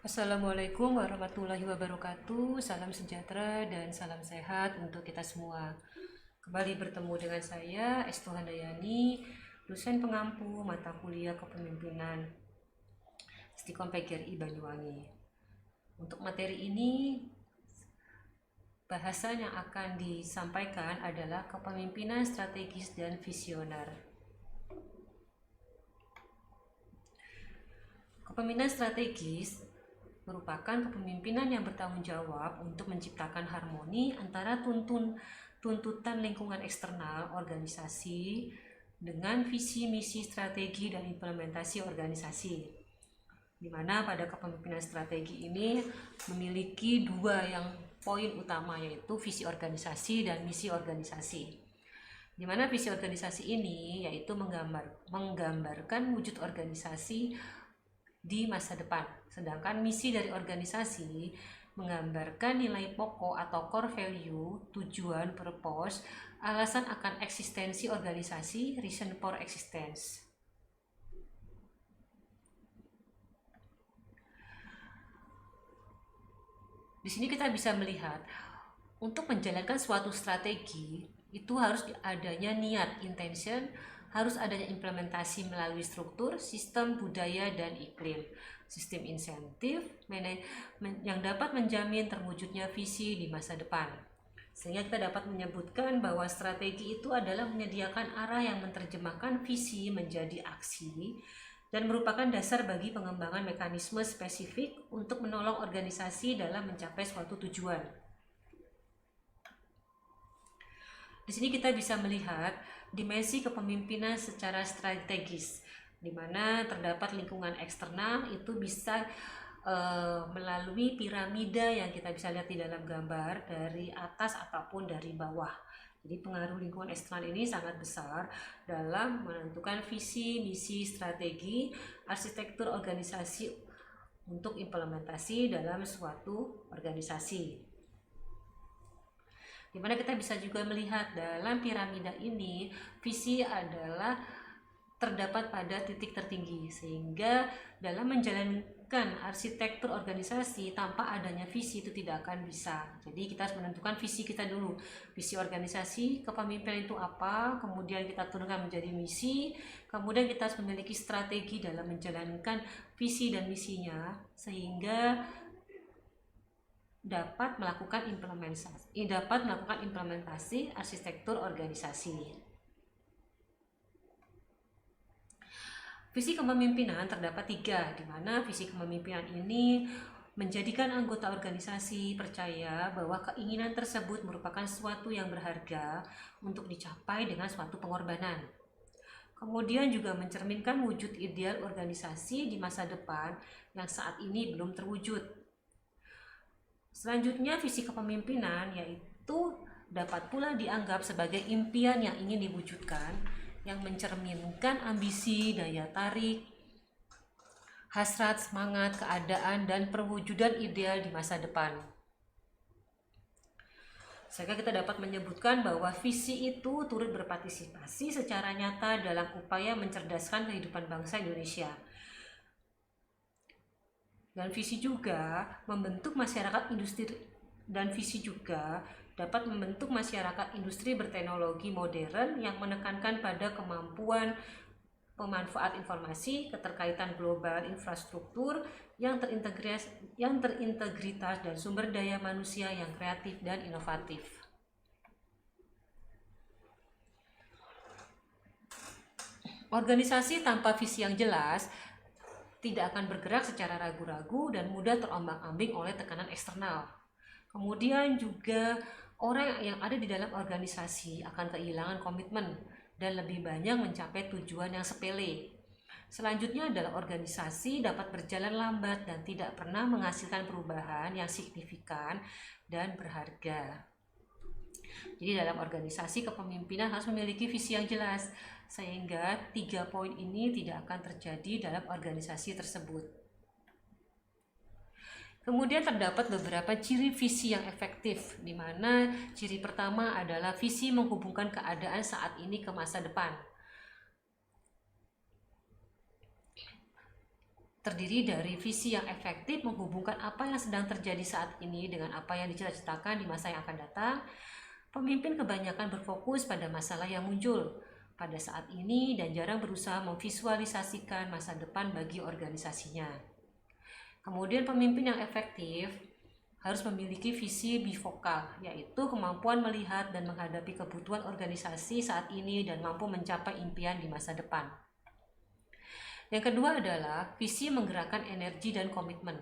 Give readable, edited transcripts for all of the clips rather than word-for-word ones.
Assalamualaikum warahmatullahi wabarakatuh. Salam sejahtera dan salam sehat untuk kita semua. Kembali bertemu dengan saya, Estu Handayani, dosen pengampu mata kuliah kepemimpinan Stikom PGRI Banyuwangi. Untuk materi ini, bahasan yang akan disampaikan adalah kepemimpinan strategis dan visioner. Kepemimpinan strategis merupakan kepemimpinan yang bertanggung jawab untuk menciptakan harmoni antara tuntutan lingkungan eksternal organisasi dengan visi, misi, strategi, dan implementasi organisasi. Di mana pada kepemimpinan strategi ini memiliki dua yang poin utama, yaitu visi organisasi dan misi organisasi. Di mana visi organisasi ini yaitu menggambarkan wujud organisasi di masa depan. Sedangkan misi dari organisasi menggambarkan nilai pokok atau core value, tujuan, purpose, alasan akan eksistensi organisasi, reason for existence. Di sini kita bisa melihat untuk menjalankan suatu strategi itu harus adanya niat, intention, harus adanya implementasi melalui struktur, sistem, budaya, dan iklim. Sistem insentif yang dapat menjamin terwujudnya visi di masa depan. Sehingga kita dapat menyebutkan bahwa strategi itu adalah menyediakan arah yang menerjemahkan visi menjadi aksi dan merupakan dasar bagi pengembangan mekanisme spesifik untuk menolong organisasi dalam mencapai suatu tujuan. Di sini kita bisa melihat dimensi kepemimpinan secara strategis, di mana terdapat lingkungan eksternal itu bisa melalui piramida yang kita bisa lihat di dalam gambar dari atas ataupun dari bawah. Jadi pengaruh lingkungan eksternal ini sangat besar dalam menentukan visi, misi, strategi, arsitektur organisasi untuk implementasi dalam suatu organisasi. Dimana kita bisa juga melihat dalam piramida ini, visi adalah terdapat pada titik tertinggi, sehingga dalam menjalankan arsitektur organisasi tanpa adanya visi itu tidak akan bisa. Jadi kita harus menentukan visi kita dulu, visi organisasi kepemimpinan itu apa, kemudian kita turunkan menjadi misi, kemudian kita harus memiliki strategi dalam menjalankan visi dan misinya, sehingga dapat melakukan implementasi arsitektur organisasi. Visi kepemimpinan terdapat 3, di mana visi kepemimpinan ini menjadikan anggota organisasi percaya bahwa keinginan tersebut merupakan sesuatu yang berharga untuk dicapai dengan suatu pengorbanan. Kemudian juga mencerminkan wujud ideal organisasi di masa depan yang saat ini belum terwujud. Selanjutnya, visi kepemimpinan yaitu dapat pula dianggap sebagai impian yang ingin diwujudkan, yang mencerminkan ambisi, daya tarik, hasrat, semangat, keadaan, dan perwujudan ideal di masa depan. Sehingga kita dapat menyebutkan bahwa visi itu turut berpartisipasi secara nyata dalam upaya mencerdaskan kehidupan bangsa Indonesia. Dan visi juga membentuk masyarakat industri, dan visi juga dapat membentuk masyarakat industri berteknologi modern yang menekankan pada kemampuan pemanfaat informasi, keterkaitan global, infrastruktur yang terintegritas dan sumber daya manusia yang kreatif dan inovatif. Organisasi tanpa visi yang jelas tidak akan bergerak secara ragu-ragu dan mudah terombang-ambing oleh tekanan eksternal. Kemudian juga orang yang ada di dalam organisasi akan kehilangan komitmen dan lebih banyak mencapai tujuan yang sepele. Selanjutnya adalah organisasi dapat berjalan lambat dan tidak pernah menghasilkan perubahan yang signifikan dan berharga. Jadi dalam organisasi kepemimpinan harus memiliki visi yang jelas, sehingga 3 poin ini tidak akan terjadi dalam organisasi tersebut. Kemudian terdapat beberapa ciri visi yang efektif, di mana ciri pertama adalah visi menghubungkan keadaan saat ini ke masa depan. terdiri dari visi yang efektif menghubungkan apa yang sedang terjadi saat ini dengan apa yang dicita-citakan di masa yang akan datang. Pemimpin kebanyakan berfokus pada masalah yang muncul pada saat ini dan jarang berusaha memvisualisasikan masa depan bagi organisasinya. Kemudian pemimpin yang efektif harus memiliki visi bifokal, yaitu kemampuan melihat dan menghadapi kebutuhan organisasi saat ini dan mampu mencapai impian di masa depan. Yang kedua adalah visi menggerakkan energi dan komitmen,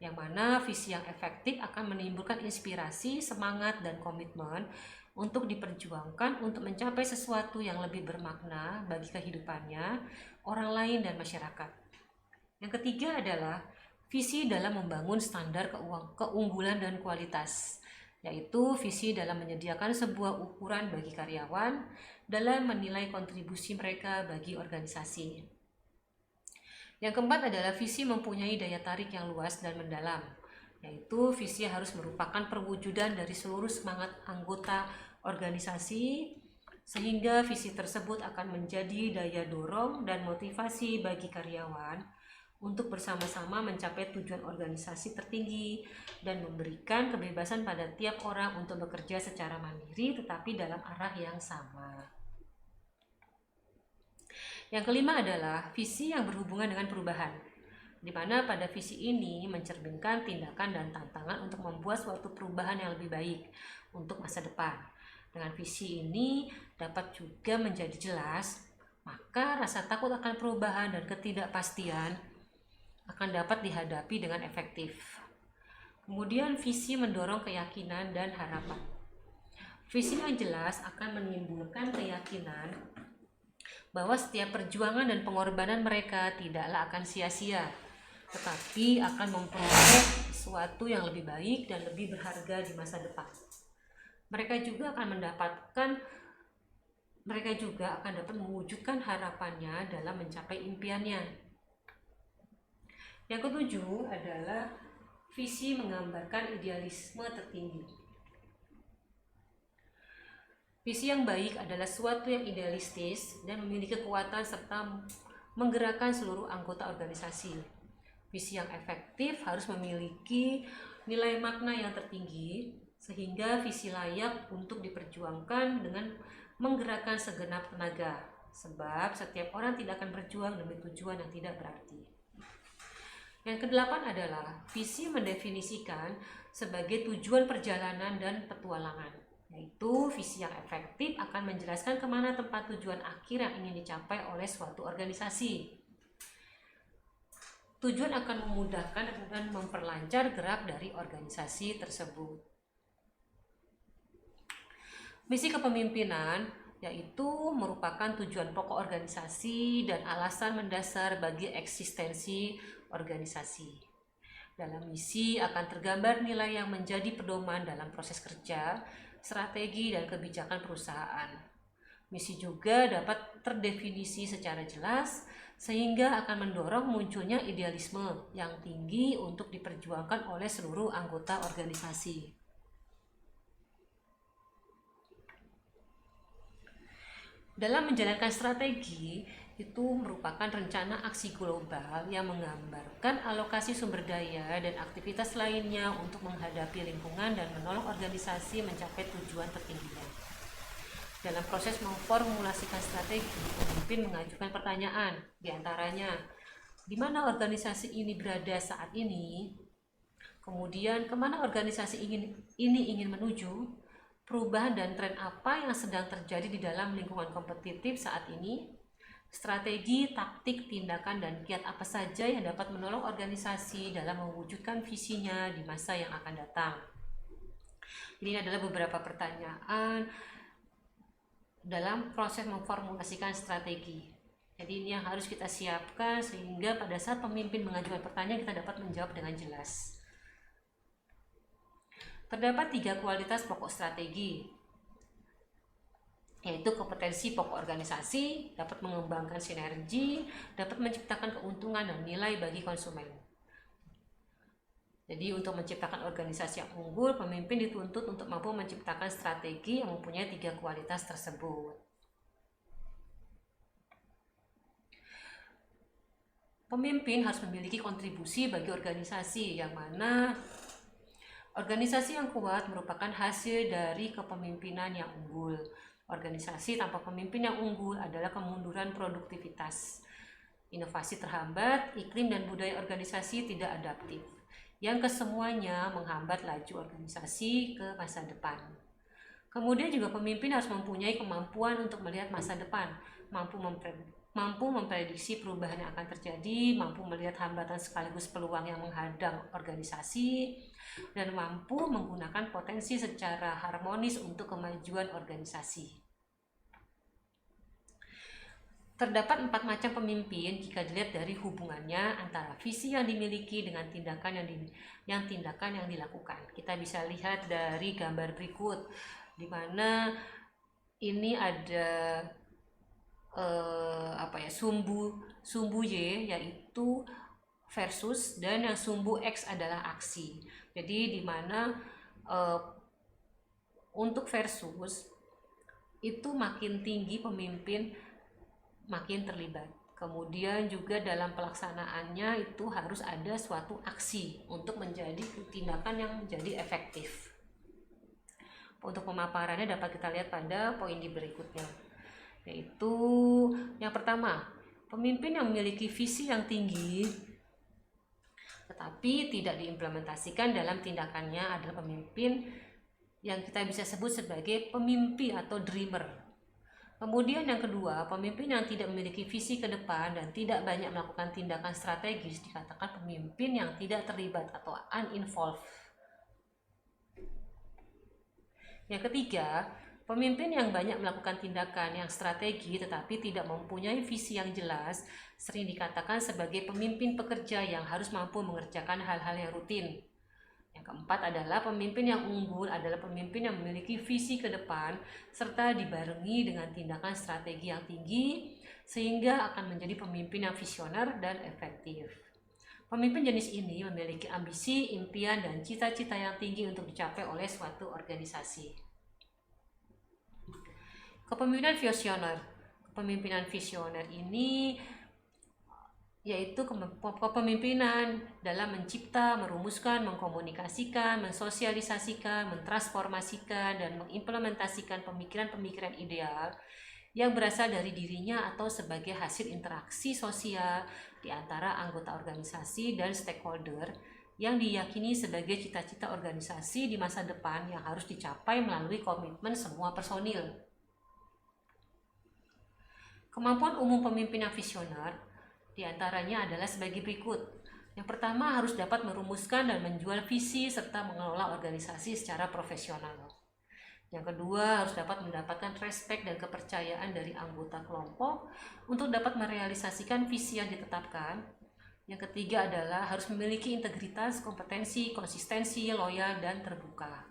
yang mana visi yang efektif akan menimbulkan inspirasi, semangat, dan komitmen untuk diperjuangkan untuk mencapai sesuatu yang lebih bermakna bagi kehidupannya, orang lain, dan masyarakat. Yang ketiga adalah visi dalam membangun standar keunggulan dan kualitas, yaitu visi dalam menyediakan sebuah ukuran bagi karyawan dalam menilai kontribusi mereka bagi organisasi. Yang keempat adalah visi mempunyai daya tarik yang luas dan mendalam, yaitu visi harus merupakan perwujudan dari seluruh semangat anggota organisasi, sehingga visi tersebut akan menjadi daya dorong dan motivasi bagi karyawan untuk bersama-sama mencapai tujuan organisasi tertinggi dan memberikan kebebasan pada tiap orang untuk bekerja secara mandiri tetapi dalam arah yang sama. Yang kelima adalah visi yang berhubungan dengan perubahan, di mana pada visi ini mencerminkan tindakan dan tantangan untuk membuat suatu perubahan yang lebih baik untuk masa depan. Dengan visi ini dapat juga menjadi jelas, maka rasa takut akan perubahan dan ketidakpastian akan dapat dihadapi dengan efektif. Kemudian visi mendorong keyakinan dan harapan. Visi yang jelas akan menimbulkan keyakinan bahwa setiap perjuangan dan pengorbanan mereka tidaklah akan sia-sia, tetapi akan memperoleh sesuatu yang lebih baik dan lebih berharga di masa depan. Mereka juga akan dapat mewujudkan harapannya dalam mencapai impiannya. Yang ketujuh adalah visi menggambarkan idealisme tertinggi. Visi yang baik adalah suatu yang idealistis dan memiliki kekuatan serta menggerakkan seluruh anggota organisasi. Visi yang efektif harus memiliki nilai makna yang tertinggi, sehingga visi layak untuk diperjuangkan dengan menggerakkan segenap tenaga, sebab setiap orang tidak akan berjuang demi tujuan yang tidak berarti. Yang kedelapan adalah visi mendefinisikan sebagai tujuan perjalanan dan petualangan, yaitu visi yang efektif akan menjelaskan kemana tempat tujuan akhir yang ingin dicapai oleh suatu organisasi. Tujuan akan memudahkan dan memperlancar gerak dari organisasi tersebut. Misi kepemimpinan yaitu merupakan tujuan pokok organisasi dan alasan mendasar bagi eksistensi organisasi. Dalam misi akan tergambar nilai yang menjadi pedoman dalam proses kerja, strategi, dan kebijakan perusahaan. Misi juga dapat terdefinisi secara jelas sehingga akan mendorong munculnya idealisme yang tinggi untuk diperjuangkan oleh seluruh anggota organisasi. Dalam menjalankan strategi, itu merupakan rencana aksi global yang menggambarkan alokasi sumber daya dan aktivitas lainnya untuk menghadapi lingkungan dan menolong organisasi mencapai tujuan tertingginya. Dalam proses memformulasikan strategi, pemimpin mengajukan pertanyaan, diantaranya, di mana organisasi ini berada saat ini? Kemudian, kemana organisasi ini ingin menuju? Perubahan dan tren apa yang sedang terjadi di dalam lingkungan kompetitif saat ini? Strategi, taktik, tindakan, dan kiat apa saja yang dapat menolong organisasi dalam mewujudkan visinya di masa yang akan datang. Ini adalah beberapa pertanyaan dalam proses memformulasikan strategi. Jadi ini yang harus kita siapkan sehingga pada saat pemimpin mengajukan pertanyaan kita dapat menjawab dengan jelas. Terdapat 3 kualitas pokok strategi, yaitu kompetensi pokok organisasi, dapat mengembangkan sinergi, dapat menciptakan keuntungan dan nilai bagi konsumen. Jadi untuk menciptakan organisasi yang unggul, pemimpin dituntut untuk mampu menciptakan strategi yang mempunyai 3 kualitas tersebut. pemimpin harus memiliki kontribusi bagi organisasi, yang mana organisasi yang kuat merupakan hasil dari kepemimpinan yang unggul. Organisasi tanpa pemimpin yang unggul adalah kemunduran produktivitas. Inovasi terhambat, iklim dan budaya organisasi tidak adaptif, yang kesemuanya menghambat laju organisasi ke masa depan. Kemudian juga pemimpin harus mempunyai kemampuan untuk melihat masa depan, mampu memprediksi perubahan yang akan terjadi, mampu melihat hambatan sekaligus peluang yang menghadang organisasi, dan mampu menggunakan potensi secara harmonis untuk kemajuan organisasi. Terdapat 4 macam pemimpin jika dilihat dari hubungannya antara visi yang dimiliki dengan tindakan yang dilakukan. Kita bisa lihat dari gambar berikut, di mana ini ada sumbu Y yaitu versus, dan yang sumbu X adalah aksi. Jadi di mana untuk versus itu makin tinggi pemimpin makin terlibat. Kemudian juga dalam pelaksanaannya itu harus ada suatu aksi untuk menjadi tindakan yang menjadi efektif. Untuk pemaparannya dapat kita lihat pada poin di berikutnya, yaitu yang pertama, pemimpin yang memiliki visi yang tinggi tetapi tidak diimplementasikan dalam tindakannya adalah pemimpin yang kita bisa sebut sebagai pemimpi atau dreamer. Kemudian yang kedua, pemimpin yang tidak memiliki visi ke depan dan tidak banyak melakukan tindakan strategis dikatakan pemimpin yang tidak terlibat atau uninvolved. Yang ketiga, pemimpin yang banyak melakukan tindakan yang strategi tetapi tidak mempunyai visi yang jelas sering dikatakan sebagai pemimpin pekerja yang harus mampu mengerjakan hal-hal yang rutin. Yang keempat adalah pemimpin yang unggul adalah pemimpin yang memiliki visi ke depan serta dibarengi dengan tindakan strategi yang tinggi sehingga akan menjadi pemimpin yang visioner dan efektif. Pemimpin jenis ini memiliki ambisi, impian, dan cita-cita yang tinggi untuk dicapai oleh suatu organisasi. Kepemimpinan visioner. Kepemimpinan visioner ini yaitu kepemimpinan dalam mencipta, merumuskan, mengkomunikasikan, mensosialisasikan, mentransformasikan, dan mengimplementasikan pemikiran-pemikiran ideal yang berasal dari dirinya atau sebagai hasil interaksi sosial di antara anggota organisasi dan stakeholder yang diyakini sebagai cita-cita organisasi di masa depan yang harus dicapai melalui komitmen semua personil. Kemampuan umum pemimpin yang visioner di antaranya adalah sebagai berikut. Yang pertama, harus dapat merumuskan dan menjual visi serta mengelola organisasi secara profesional. Yang kedua, harus dapat mendapatkan respek dan kepercayaan dari anggota kelompok untuk dapat merealisasikan visi yang ditetapkan. Yang ketiga adalah harus memiliki integritas, kompetensi, konsistensi, loyal, dan terbuka.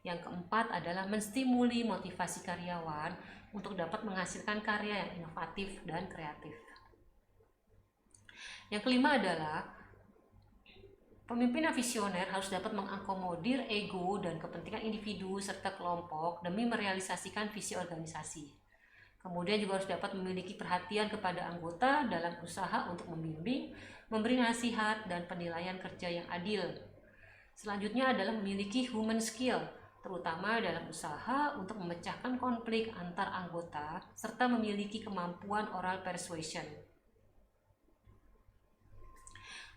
Yang keempat adalah menstimuli motivasi karyawan untuk dapat menghasilkan karya yang inovatif dan kreatif. Yang kelima adalah pemimpin yang visioner harus dapat mengakomodir ego dan kepentingan individu serta kelompok demi merealisasikan visi organisasi. Kemudian juga harus dapat memiliki perhatian kepada anggota dalam usaha untuk membimbing, memberi nasihat, dan penilaian kerja yang adil. Selanjutnya adalah memiliki human skill, terutama dalam usaha untuk memecahkan konflik antar anggota serta memiliki kemampuan oral persuasion.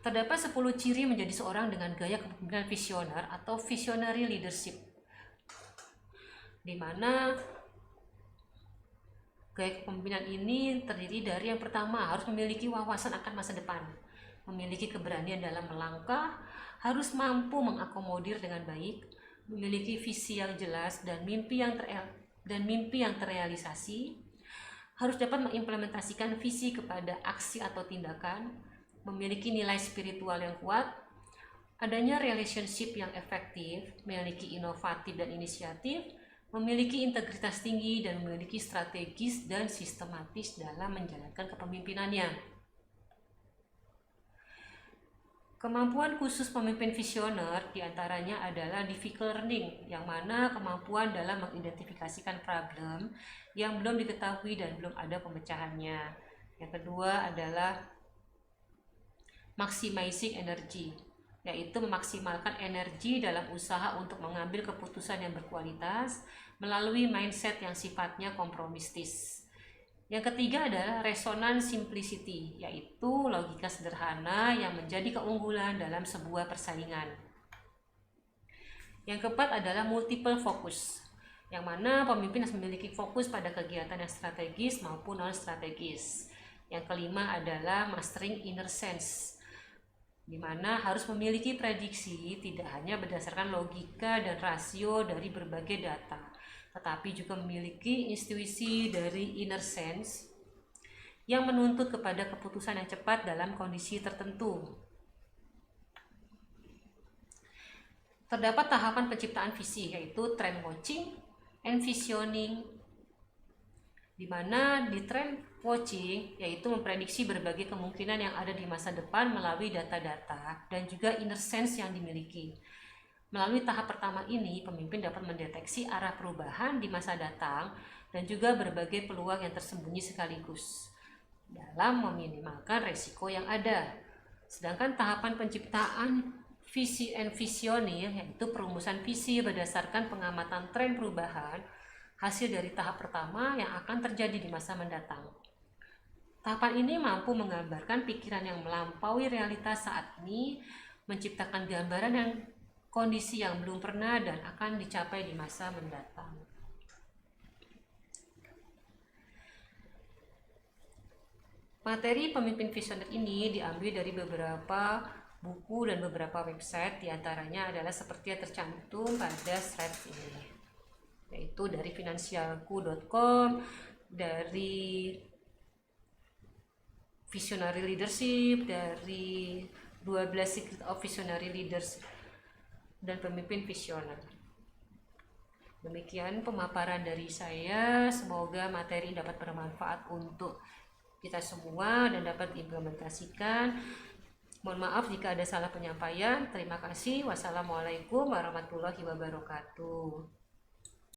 Terdapat 10 ciri menjadi seorang dengan gaya kepemimpinan visioner atau visionary leadership, di mana gaya kepemimpinan ini terdiri dari yang pertama, harus memiliki wawasan akan masa depan, memiliki keberanian dalam melangkah, harus mampu mengakomodir dengan baik, memiliki visi yang jelas dan mimpi yang terrealisasi, harus dapat mengimplementasikan visi kepada aksi atau tindakan, memiliki nilai spiritual yang kuat, adanya relationship yang efektif, memiliki inovatif dan inisiatif, memiliki integritas tinggi, dan memiliki strategis dan sistematis dalam menjalankan kepemimpinannya. Kemampuan khusus pemimpin visioner diantaranya adalah difficult learning, yang mana kemampuan dalam mengidentifikasikan problem yang belum diketahui dan belum ada pemecahannya. Yang kedua adalah maximizing energy, yaitu memaksimalkan energi dalam usaha untuk mengambil keputusan yang berkualitas melalui mindset yang sifatnya kompromistis. Yang ketiga adalah resonance simplicity, yaitu logika sederhana yang menjadi keunggulan dalam sebuah persaingan. Yang keempat adalah multiple focus, yang mana pemimpin harus memiliki fokus pada kegiatan yang strategis maupun non-strategis. Yang kelima adalah mastering inner sense, di mana harus memiliki prediksi tidak hanya berdasarkan logika dan rasio dari berbagai data, tetapi juga memiliki intuisi dari inner sense yang menuntut kepada keputusan yang cepat dalam kondisi tertentu. Terdapat tahapan penciptaan visi, yaitu trend watching and visioning, di mana di trend watching yaitu memprediksi berbagai kemungkinan yang ada di masa depan melalui data-data dan juga inner sense yang dimiliki. Melalui tahap pertama ini, pemimpin dapat mendeteksi arah perubahan di masa datang dan juga berbagai peluang yang tersembunyi sekaligus dalam meminimalkan resiko yang ada. Sedangkan tahapan penciptaan visi and visioning, yaitu perumusan visi berdasarkan pengamatan tren perubahan hasil dari tahap pertama yang akan terjadi di masa mendatang. Tahapan ini mampu menggambarkan pikiran yang melampaui realitas saat ini, menciptakan gambaran yang kondisi yang belum pernah dan akan dicapai di masa mendatang. Materi pemimpin visioner ini diambil dari beberapa buku dan beberapa website, diantaranya adalah seperti yang tercantum pada slide ini, yaitu dari finansialku.com, dari Visionary Leadership, dari 12 Secret of Visionary Leaders, dan pemimpin visioner. Demikian pemaparan dari saya, semoga materi dapat bermanfaat untuk kita semua dan dapat diimplementasikan. Mohon maaf jika ada salah penyampaian. Terima kasih. Wassalamualaikum warahmatullahi wabarakatuh.